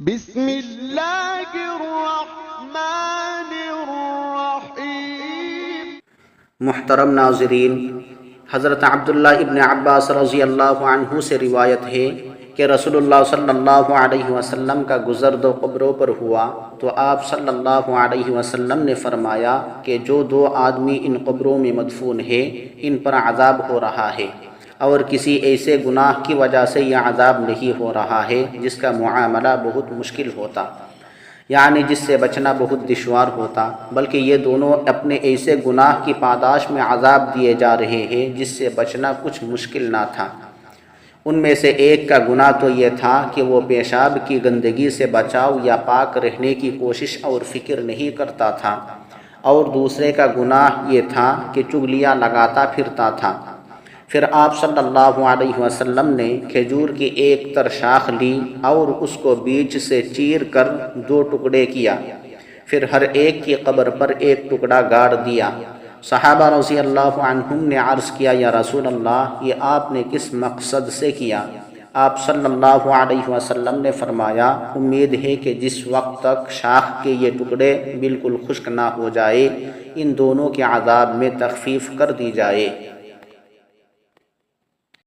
بسم اللہ الرحمن الرحیم۔ محترم ناظرین، حضرت عبداللہ ابن عباس رضی اللہ عنہ سے روایت ہے کہ رسول اللہ صلی اللہ علیہ وسلم کا گزر دو قبروں پر ہوا تو آپ صلی اللہ علیہ وسلم نے فرمایا کہ جو دو آدمی ان قبروں میں مدفون ہیں ان پر عذاب ہو رہا ہے، اور کسی ایسے گناہ کی وجہ سے یہ عذاب نہیں ہو رہا ہے جس کا معاملہ بہت مشکل ہوتا، یعنی جس سے بچنا بہت دشوار ہوتا، بلکہ یہ دونوں اپنے ایسے گناہ کی پاداش میں عذاب دیے جا رہے ہیں جس سے بچنا کچھ مشکل نہ تھا۔ ان میں سے ایک کا گناہ تو یہ تھا کہ وہ پیشاب کی گندگی سے بچاؤ یا پاک رہنے کی کوشش اور فکر نہیں کرتا تھا، اور دوسرے کا گناہ یہ تھا کہ چغلیاں لگاتا پھرتا تھا۔ پھر آپ صلی اللہ علیہ وسلم نے کھجور کی ایک تر شاخ لی اور اس کو بیچ سے چیر کر دو ٹکڑے کیا، پھر ہر ایک کی قبر پر ایک ٹکڑا گاڑ دیا۔ صحابہ رضی اللہ عنہم نے عرض کیا، یا رسول اللہ، یہ آپ نے کس مقصد سے کیا؟ آپ صلی اللہ علیہ وسلم نے فرمایا، امید ہے کہ جس وقت تک شاخ کے یہ ٹکڑے بالکل خشک نہ ہو جائے ان دونوں کے عذاب میں تخفیف کر دی جائے۔